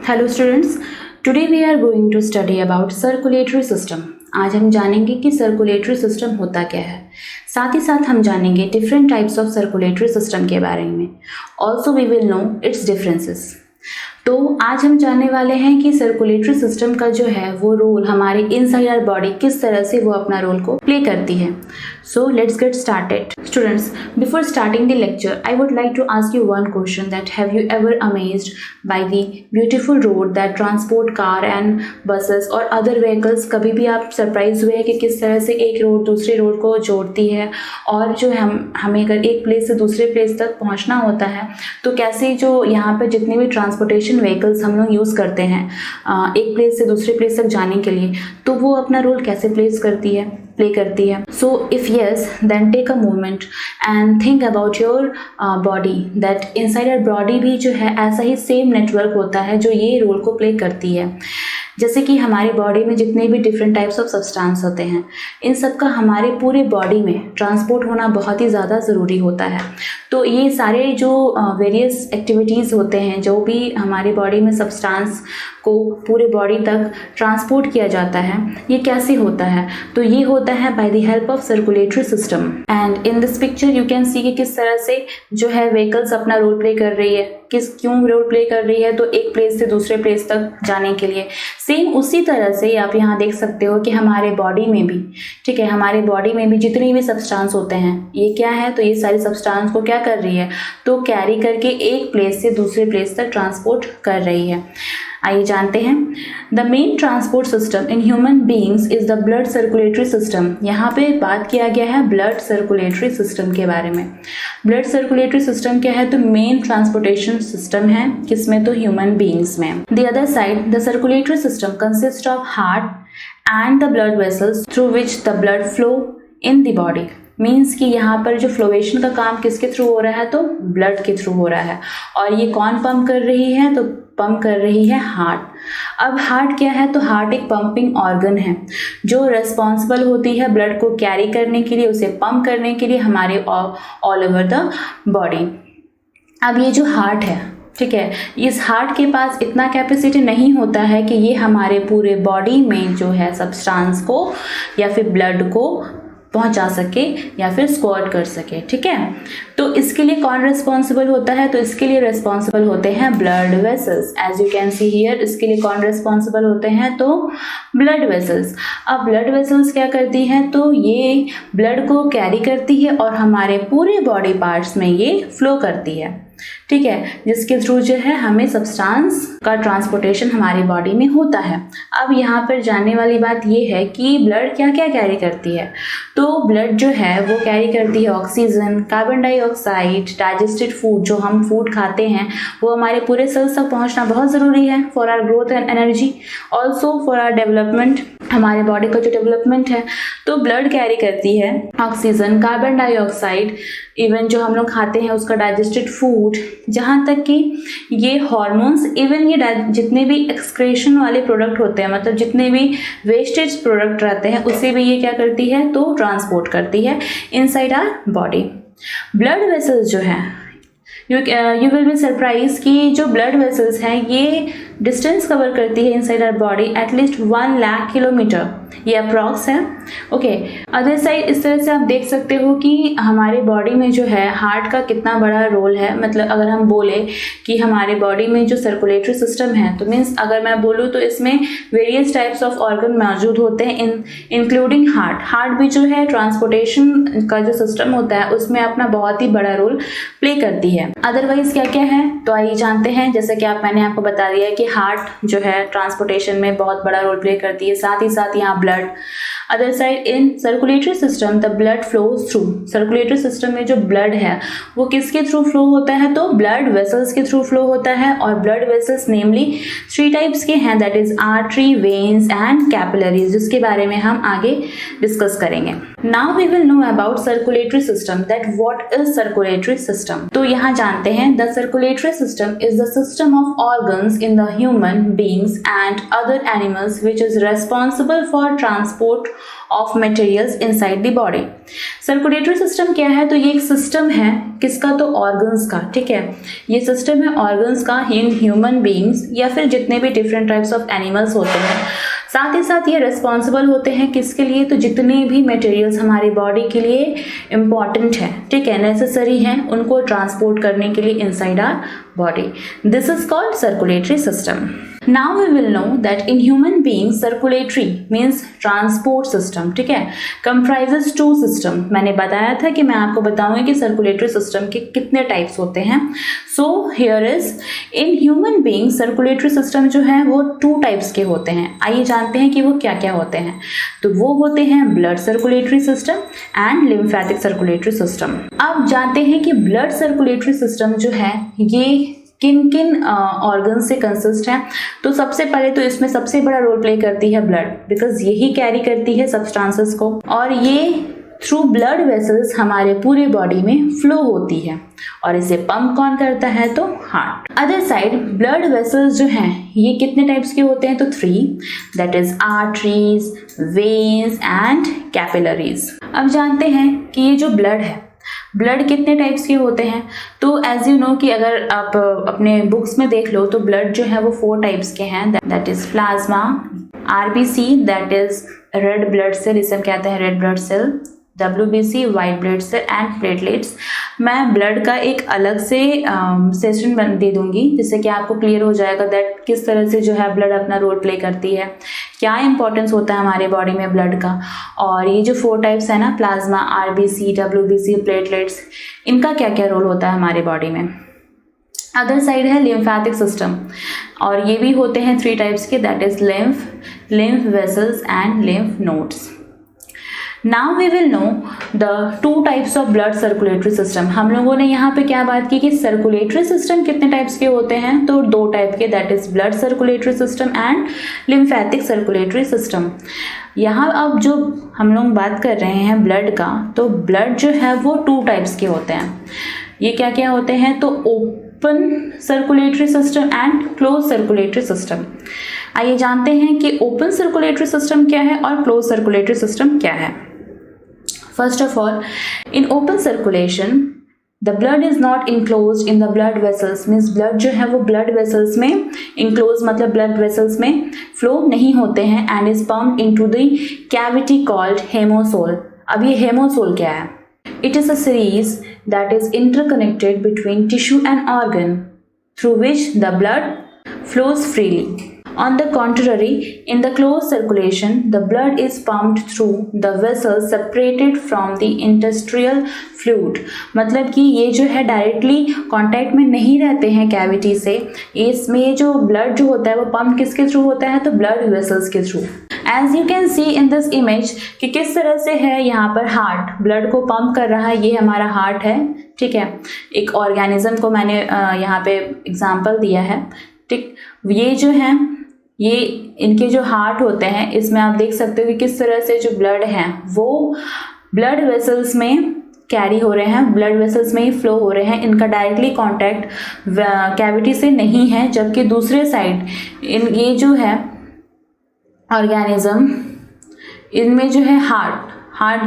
Hello students, today we are going to study about circulatory system. आज हम जानेंगे कि सर्कुलेटरी सिस्टम होता क्या है। साथ ही साथ हम जानेंगे different types of circulatory system के बारे में। Also we will know its differences. तो आज हम जानने वाले हैं कि सर्कुलेटरी सिस्टम का जो है वो रोल हमारे इनसाइड आवर बॉडी किस तरह से वो अपना रोल को प्ले करती है। So let's get started. Students, before starting the lecture I would like to ask you one question that have you ever amazed by the beautiful road that transport car and buses और other vehicles. कभी भी आप surprise हुए कि किस तरह से एक रोड दूसरे रोड को जोड़ती है और जो हमें अगर एक प्लेस से दूसरे प्लेस तक पहुंचना होता है तो कैसे जो यहाँ पर जितने भी ट्रांसपोर्टेशन व्हीकल्स हम लोग यूज़ करते हैं एक प्लेस से दूसरे प्लेस तक जाने के लिए, तो वो अपना रोल कैसे प्ले करती है। So if yes, then take a moment and think about your body that inside your body भी जो है ऐसा ही सेम नेटवर्क होता है जो ये रोल को प्ले करती है। जैसे कि हमारी बॉडी में जितने भी डिफरेंट टाइप्स ऑफ सब्सटेंस होते हैं, इन सब का हमारे पूरे बॉडी में ट्रांसपोर्ट होना बहुत ही ज़्यादा ज़रूरी होता है। तो ये सारे जो वेरियस एक्टिविटीज़ होते हैं, जो भी हमारी बॉडी में सब्सटेंस को पूरे बॉडी तक ट्रांसपोर्ट किया जाता है, ये कैसे होता है? तो ये होता है by the help of circulatory system. And in this picture you can सी कि किस तरह से जो है व्हीकल्स अपना रोल प्ले कर रही है, क्यों रोल प्ले कर रही है, तो एक प्लेस से दूसरे प्लेस तक जाने के लिए। सेम उसी तरह से आप यहाँ देख सकते हो कि हमारे बॉडी में भी, ठीक है, हमारे बॉडी में भी जितनी भी सब्सटेंस होते हैं, ये क्या है, तो ये सारी सब्सटेंस को क्या कर रही है, तो कैरी करके एक प्लेस से दूसरे प्लेस तक ट्रांसपोर्ट कर रही है। आइए जानते हैं। The main transport system in human beings is the blood circulatory system. यहाँ पे बात किया गया है ब्लड सर्कुलेटरी सिस्टम के बारे में। ब्लड सर्कुलेटरी सिस्टम क्या है, तो मेन ट्रांसपोर्टेशन सिस्टम है, किसमें, तो ह्यूमन बींग्स में। The other side the circulatory system consist of heart and the blood vessels through which the blood flow in the body. Means कि यहाँ पर जो फ्लोवेशन का काम किसके थ्रू हो रहा है, तो ब्लड के थ्रू हो रहा है। और ये कौन पंप कर रही है, तो पंप कर रही है हार्ट। अब हार्ट क्या है, तो हार्ट एक पंपिंग ऑर्गन है जो रेस्पॉन्सिबल होती है ब्लड को कैरी करने के लिए, उसे पंप करने के लिए हमारे ऑल ओवर द बॉडी। अब ये जो हार्ट है, ठीक है, इस हार्ट के पास इतना कैपेसिटी नहीं होता है कि ये हमारे पूरे बॉडी में जो है सब्सटेंस को या फिर ब्लड को पहुंचा सके या फिर स्क्वाट कर सके, ठीक है। तो इसके लिए कौन रिस्पॉन्सिबल होता है, तो इसके लिए रिस्पॉन्सिबल होते हैं blood vessels. As you can see here, इसके लिए कौन रिस्पॉन्सिबल होते हैं, तो ब्लड वेसल्स। अब ब्लड वेसल्स क्या करती हैं, तो ये ब्लड को कैरी करती है और हमारे पूरे बॉडी पार्ट्स में ये फ्लो करती है, ठीक है, जिसके थ्रू जो है हमें सब्सटेंस का ट्रांसपोर्टेशन हमारी बॉडी में होता है। अब यहाँ पर जानने वाली बात ये है कि ब्लड क्या क्या कैरी करती है। तो ब्लड जो है वो कैरी करती है oxygen, carbon dioxide, digested food, जो हम फूड खाते हैं वो हमारे पूरे सेल्स तक पहुँचना बहुत ज़रूरी है for our growth and energy, also for our development, हमारे बॉडी का जो डेवलपमेंट है। तो ब्लड कैरी करती है ऑक्सीजन, कार्बन डाइऑक्साइड, इवन जो हम लोग खाते हैं उसका डाइजेस्टेड फूड, जहाँ तक कि ये हार्मोन्स, इवन ये जितने भी एक्सक्रेशन वाले प्रोडक्ट होते हैं, मतलब जितने भी वेस्टेज प्रोडक्ट रहते हैं, उसे भी ये क्या करती है, तो ट्रांसपोर्ट करती है inside our body. Blood vessels जो है, यू विल बी सरप्राइज कि जो ब्लड वेसल्स हैं ये डिस्टेंस कवर करती है inside our body at least 1 lakh kilometre, ये अप्रॉक्स है, ओके। अदर साइड इस तरह से आप देख सकते हो कि हमारे बॉडी में जो है हार्ट का कितना बड़ा रोल है। मतलब अगर हम बोले कि हमारे बॉडी में जो सर्कुलेटरी सिस्टम है, तो मीन्स अगर मैं बोलूँ तो इसमें वेरियस टाइप्स ऑफ ऑर्गन मौजूद होते हैं, इंक्लूडिंग हार्ट। हार्ट भी जो है ट्रांसपोर्टेशन का जो सिस्टम होता है उसमें अपना बहुत ही बड़ा रोल प्ले करती है। अदरवाइज क्या क्या है, तो आइए जानते हैं। जैसे कि मैंने आपको बता दिया कि हार्ट जो है ट्रांसपोर्टेशन में बहुत बड़ा रोल प्ले करती है, साथ ही साथ यहाँ blood. Other side in circulatory system the blood flows through. Circulatory system में जो ब्लड है वो किसके थ्रू फ्लो होता है, तो ब्लड वेसल्स के थ्रू फ्लो होता है। और ब्लड वेसल्स नेमली 3 टाइप्स के हैं, that is artery, veins and capillaries, जिसके बारे में हम आगे डिस्कस करेंगे। Now we will know about circulatory system, that what is circulatory system. तो यहाँ जानते हैं, the circulatory system is the system of organs in the human beings and other animals which is responsible for transport of materials inside the body. Circulatory system क्या है? तो ये एक system है किसका? तो ऑर्गन्स का, ठीक है। ये सिस्टम है ऑर्गन्स का इन ह्यूमन बीइंग्स या फिर जितने भी डिफरेंट टाइप्स ऑफ एनिमल्स होते हैं। साथ ही साथ ये रिस्पॉन्सिबल होते हैं किसके लिए? तो जितने भी मटेरियल्स हमारी बॉडी के लिए इम्पॉर्टेंट है, ठीक है, नेसेसरी हैं, उनको ट्रांसपोर्ट करने के लिए inside our body. This is called circulatory system. Now we will know that in human beings circulatory means transport system, ठीक है, comprises two system। मैंने बताया था कि मैं आपको बताऊंगी कि circulatory system के कितने टाइप्स होते हैं। So here is in human beings circulatory system जो है वो टू टाइप्स के होते हैं। आइए जानते हैं कि वो क्या क्या होते हैं। तो वो होते हैं blood circulatory system and lymphatic circulatory system। अब जानते हैं कि blood circulatory system जो है ये किन किन ऑर्गन से कंसिस्ट है। तो सबसे पहले तो इसमें सबसे बड़ा रोल प्ले करती है ब्लड, बिकॉज यही कैरी करती है सब्सटेंसेस को, और ये थ्रू ब्लड वेसल्स हमारे पूरे बॉडी में फ्लो होती है, और इसे पंप कौन करता है? तो heart. Other side blood vessels जो हैं ये कितने टाइप्स के होते हैं? तो 3, that is arteries, veins and capillaries. अब जानते हैं कि ये जो ब्लड है, ब्लड कितने टाइप्स के होते हैं। तो एज यू नो कि अगर आप अपने बुक्स में देख लो तो ब्लड जो है वो 4 टाइप्स के हैं, that is plasma, RBC that is red blood cell, इसे हम कहते हैं red blood cell, WBC white blood cell and platelets. मैं ब्लड का एक अलग से सेशन दे दूंगी जिससे कि आपको क्लियर हो जाएगा दैट किस तरह से जो है ब्लड अपना रोल प्ले करती है, क्या इंपॉर्टेंस होता है हमारे बॉडी में ब्लड का, और ये जो 4 टाइप्स है ना, प्लाज्मा, आरबीसी, WBC, प्लेटलेट्स, इनका क्या क्या रोल होता है हमारे बॉडी में। अदर साइड है लिम्फेटिक सिस्टम, और ये भी होते हैं 3 टाइप्स के, that is lymph vessels and lymph nodes. Now we will know the 2 types of blood circulatory system. हम लोगों ने यहाँ पे क्या बात की कि सर्कुलेटरी सिस्टम कितने टाइप्स के होते हैं, तो 2 टाइप के, that is blood circulatory system and lymphatic circulatory system. यहाँ अब जो हम लोग बात कर रहे हैं ब्लड का, तो ब्लड जो है वो 2 टाइप्स के होते हैं। ये क्या क्या होते हैं? तो open circulatory system and close circulatory system. आइए जानते हैं कि ओपन सर्कुलेटरी सिस्टम क्या है और क्लोज सर्कुलेटरी सिस्टम क्या है। First of all, in open circulation, the blood is not enclosed in the blood vessels, means blood जो है वो blood vessels में enclosed मतलब blood vessels में flow नहीं होते हैं, and is pumped into the cavity called hemosol। अब ये hemosol क्या है? It is a series that is interconnected between tissue and organ through which the blood flows freely। On the contrary, in the closed circulation, the blood is pumped through the vessels separated from the interstitial fluid। मतलब कि ये जो है directly contact में नहीं रहते हैं cavity से, इसमें ये जो ब्लड जो होता है वो पंप किसके थ्रू होता है? तो ब्लड वेसल्स के through. As you can see in this image कि किस तरह से है यहाँ पर हार्ट ब्लड को पंप कर रहा है, ये हमारा हार्ट है, ठीक है। एक ऑर्गेनिज्म को मैंने यहाँ पे एग्जाम्पल दिया है, ठीक। ये जो है ये इनके जो हार्ट होते हैं, इसमें आप देख सकते हो कि किस तरह से जो ब्लड है वो ब्लड वेसल्स में कैरी हो रहे हैं, ब्लड वेसल्स में ही फ्लो हो रहे हैं, इनका डायरेक्टली कांटेक्ट कैविटी से नहीं है। जबकि दूसरे साइड ये जो है ऑर्गेनिज्म, इनमें जो है हार्ट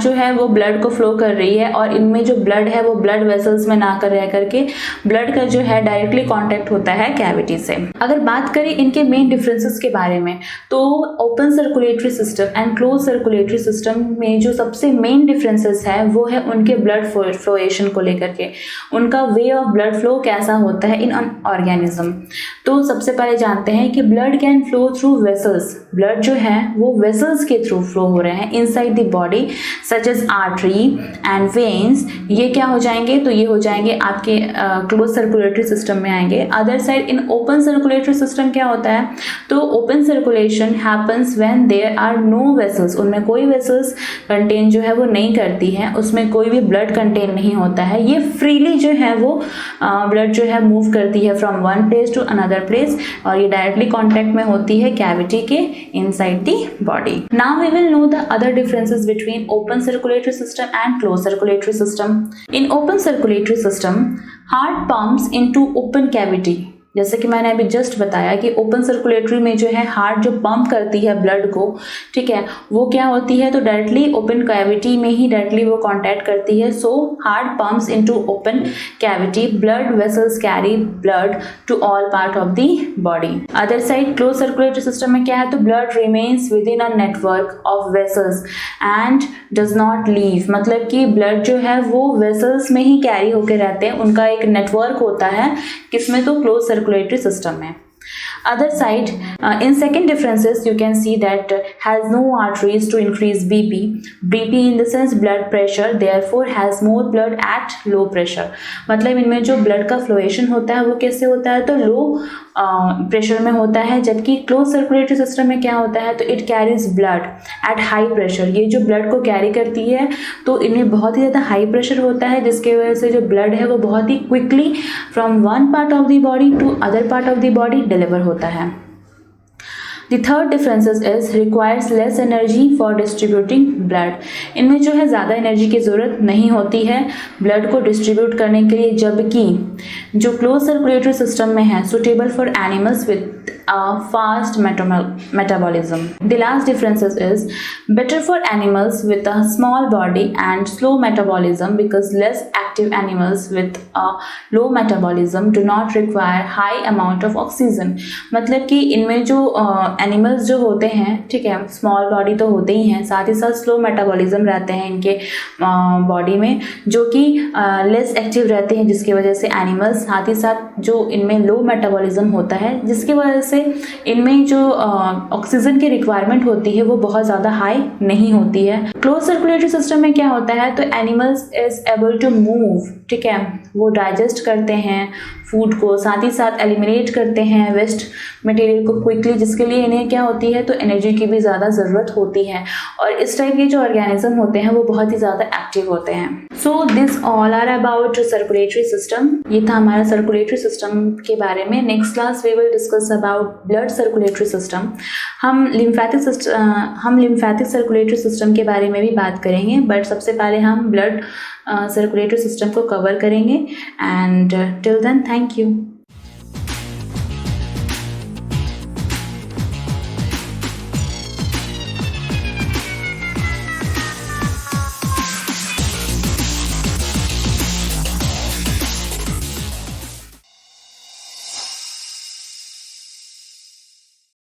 जो है वो ब्लड को फ्लो कर रही है, और इनमें जो ब्लड है वो ब्लड वेसल्स में ना कर रह करके ब्लड का जो है डायरेक्टली कांटेक्ट होता है कैविटी से। अगर बात करें इनके मेन डिफरेंसेस के बारे में, तो open circulatory system and close circulatory system में जो सबसे मेन डिफरेंसेस है वो है उनके ब्लड फ्लोएशन को लेकर के, उनका वे ऑफ ब्लड फ्लो कैसा होता है इन ऑर्गेनिज्म। तो सबसे पहले जानते हैं कि blood can flow through vessels. Blood जो है वो वेसल्स के थ्रू फ्लो हो रहे हैं inside the body, such as artery and veins. ये क्या हो जाएंगे? तो ये हो जाएंगे आपके क्लोज सर्कुलेटरी सिस्टम में आएंगे। Other side in open circulatory system क्या होता है? तो open circulation happens when there are no vessels, उनमें कोई वेसल्स कंटेन जो है वो नहीं करती है, उसमें कोई भी ब्लड कंटेन नहीं होता है। ये फ्रीली जो है वो ब्लड जो है मूव करती है from one place to another place, और ये डायरेक्टली कॉन्टेक्ट में होती है कैविटी के inside the body. Now we will know the other differences between open circulatory system and closed circulatory system. In open circulatory system, heart pumps into open cavity. जैसे कि मैंने अभी जस्ट बताया कि ओपन सर्कुलेटरी में जो है हार्ट जो पंप करती है ब्लड को, ठीक है, वो क्या होती है, तो डायरेक्टली ओपन कैविटी में ही डायरेक्टली वो कांटेक्ट करती है. So heart pumps into open cavity, blood vessels carry blood to all part of the body. Other side close circulatory system में क्या है, तो blood remains within a network of vessels and does not leave. मतलब कि blood जो है वो vessels में ही कैरी होकर रहते हैं, उनका एक नेटवर्क होता है, किसमें, तो क्लोज सर्कुलेटरी सिस्टम में. Other side, in second differences you can see that has no arteries to increase BP in the sense blood pressure, therefore has more blood at low pressure. मतलब इनमें जो blood का फ्लोएशन होता है वो कैसे होता है, तो लो प्रेशर में होता है, जबकि क्लोज सर्कुलेटरी सिस्टम में क्या होता है, तो it carries blood at high pressure. ये जो ब्लड को कैरी करती है तो इनमें बहुत ही ज़्यादा हाई प्रेशर होता है, जिसकी वजह से जो ब्लड है वो बहुत ही quickly from one part of the body to other part of the body deliver होता है. The third differences is requires less energy for distributing blood. इनमें जो है ज़्यादा एनर्जी की ज़रूरत नहीं होती है ब्लड को डिस्ट्रीब्यूट करने के लिए, जबकि जो क्लोज सर्कुलेटरी सिस्टम में है suitable for animals with fast metabolism. The last differences is better for animals with a small body and slow metabolism because less active animals with a low metabolism do not require high amount of oxygen. मतलब कि इनमें जो animals जो होते हैं, ठीक है, small body तो होते ही हैं, साथ ही साथ स्लो मेटाबॉलिज्म रहते हैं इनके बॉडी में, जो कि लेस एक्टिव रहते हैं, जिसकी वजह से एनिमल्स, साथ ही साथ जो इनमें लो मेटाबॉलिज्म होता है जिसकी वजह से इनमें जो ऑक्सीजन की रिक्वायरमेंट होती है वो बहुत ज़्यादा हाई नहीं होती है. क्लोज सर्कुलेटरी सिस्टम में क्या होता है, तो animals is able to move, ठीक है, वो डाइजेस्ट करते हैं फूड को, साथ ही साथ एलिमिनेट करते हैं वेस्ट मटेरियल को क्विकली, जिसके लिए इन्हें क्या होती है, तो एनर्जी की भी ज़्यादा ज़रूरत होती है. और इस टाइप के जो ऑर्गेनिज्म होते हैं वो बहुत ही ज़्यादा एक्टिव होते हैं. So this all are about circulatory system. ये था हमारा सर्कुलेटरी सिस्टम के बारे में. Next class we will discuss about blood circulatory system. हम लिम्फेटिक सर्कुलेटरी सिस्टम के बारे में भी बात करेंगे, बट सबसे पहले हम ब्लड सर्कुलेटरी सिस्टम को कवर करेंगे. And till then thank you.